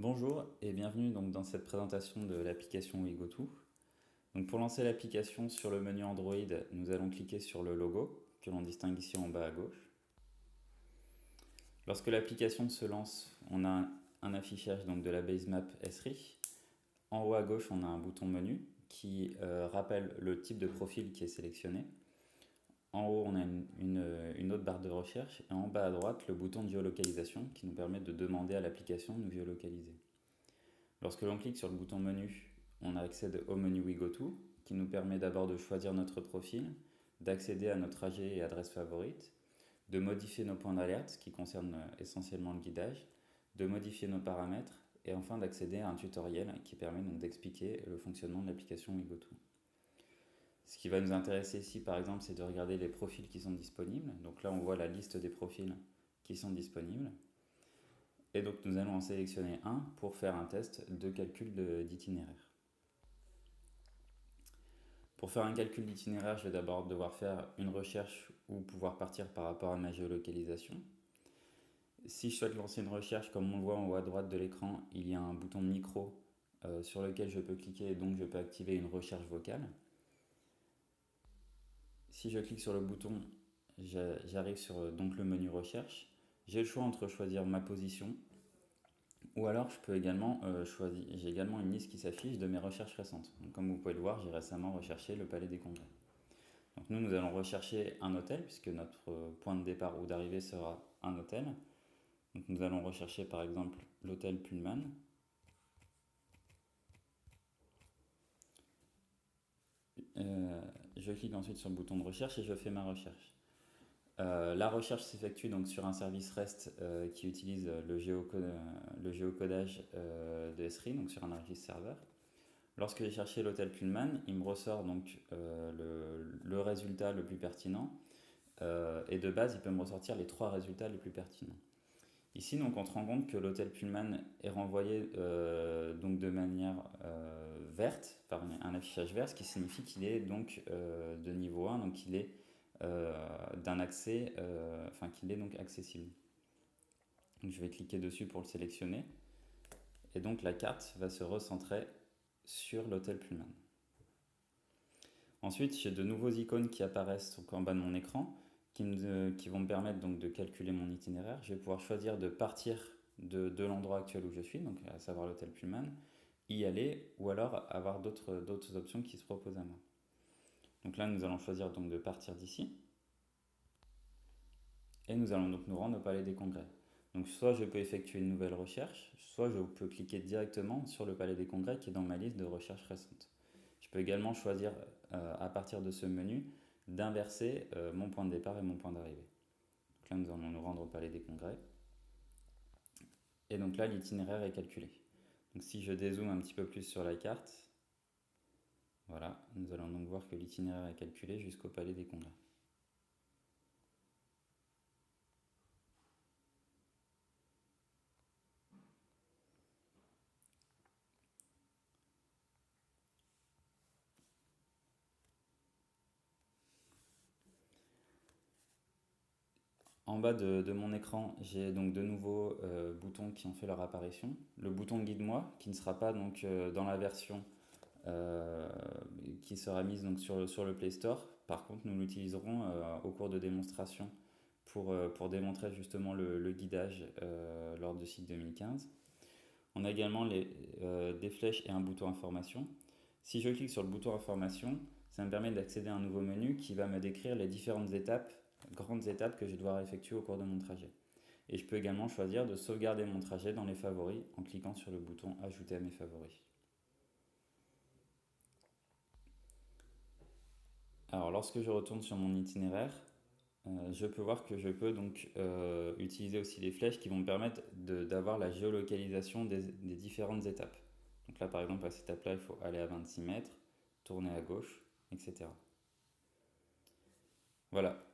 Bonjour et bienvenue donc dans cette présentation de l'application WeGoTo. Donc pour lancer l'application sur le menu Android, nous allons cliquer sur le logo que l'on distingue ici en bas à gauche. Lorsque l'application se lance, on a un affichage donc de la basemap Esri. En haut à gauche, on a un bouton menu qui rappelle le type de profil qui est sélectionné. En haut, on a une autre barre de recherche et en bas à droite, le bouton de géolocalisation qui nous permet de demander à l'application de nous géolocaliser. Lorsque l'on clique sur le bouton menu, on accède au menu WeGoTo qui nous permet d'abord de choisir notre profil, d'accéder à nos trajets et adresses favorites, de modifier nos points d'alerte, ce qui concerne essentiellement le guidage, de modifier nos paramètres et enfin d'accéder à un tutoriel qui permet donc d'expliquer le fonctionnement de l'application WeGoTo. Ce qui va nous intéresser ici par exemple, c'est de regarder les profils qui sont disponibles. Donc là on voit la liste des profils qui sont disponibles. Et donc nous allons en sélectionner un pour faire un test de calcul d'itinéraire. Pour faire un calcul d'itinéraire, je vais d'abord devoir faire une recherche ou pouvoir partir par rapport à ma géolocalisation. Si je souhaite lancer une recherche, comme on le voit en haut à droite de l'écran, il y a un bouton micro sur lequel je peux cliquer et donc je peux activer une recherche vocale. Si je clique sur le bouton, j'arrive sur donc le menu recherche. J'ai le choix entre choisir ma position ou alors je peux également j'ai également une liste qui s'affiche de mes recherches récentes. Donc, comme vous pouvez le voir, j'ai récemment recherché le Palais des Congrès. Donc nous allons rechercher un hôtel puisque notre point de départ ou d'arrivée sera un hôtel. Donc nous allons rechercher par exemple l'hôtel Pullman. Je clique ensuite sur le bouton de recherche et je fais ma recherche. La recherche s'effectue donc sur un service REST qui utilise le géocodage de Esri, donc sur un registre serveur. Lorsque j'ai cherché l'hôtel Pullman, il me ressort donc le résultat le plus pertinent et de base il peut me ressortir les 3 résultats les plus pertinents. Ici donc on se rend compte que l'hôtel Pullman est renvoyé donc de manière verte, par un affichage vert, ce qui signifie qu'il est donc de niveau 1, donc il est d'un accès, qu'il est donc accessible. Donc je vais cliquer dessus pour le sélectionner et donc la carte va se recentrer sur l'hôtel Pullman. Ensuite, j'ai de nouveaux icônes qui apparaissent en bas de mon écran qui vont me permettre donc de calculer mon itinéraire. Je vais pouvoir choisir de partir de l'endroit actuel où je suis, donc à savoir l'hôtel Pullman, y aller ou alors avoir d'autres options qui se proposent à moi. Donc là, nous allons choisir donc de partir d'ici et nous allons donc nous rendre au Palais des Congrès. Donc soit je peux effectuer une nouvelle recherche, soit je peux cliquer directement sur le Palais des Congrès qui est dans ma liste de recherches récentes. Je peux également choisir à partir de ce menu d'inverser mon point de départ et mon point d'arrivée. Donc là nous allons nous rendre au Palais des Congrès. Et donc là l'itinéraire est calculé. Donc si je dézoome un petit peu plus sur la carte, voilà, nous allons donc voir que l'itinéraire est calculé jusqu'au Palais des Congrès. En bas de mon écran, j'ai donc de nouveaux boutons qui ont fait leur apparition. Le bouton Guide-moi, qui ne sera pas donc, dans la version qui sera mise donc, sur le Play Store. Par contre, nous l'utiliserons au cours de démonstration pour démontrer justement le guidage lors du site 2015. On a également des flèches et un bouton information. Si je clique sur le bouton information, ça me permet d'accéder à un nouveau menu qui va me décrire les différentes grandes étapes que je vais devoir effectuer au cours de mon trajet. Et je peux également choisir de sauvegarder mon trajet dans les favoris en cliquant sur le bouton ajouter à mes favoris. Alors lorsque je retourne sur mon itinéraire, je peux voir que je peux donc utiliser aussi les flèches qui vont me permettre d'avoir la géolocalisation des différentes étapes. Donc là par exemple à cette étape-là il faut aller à 26 mètres, tourner à gauche, etc. Voilà,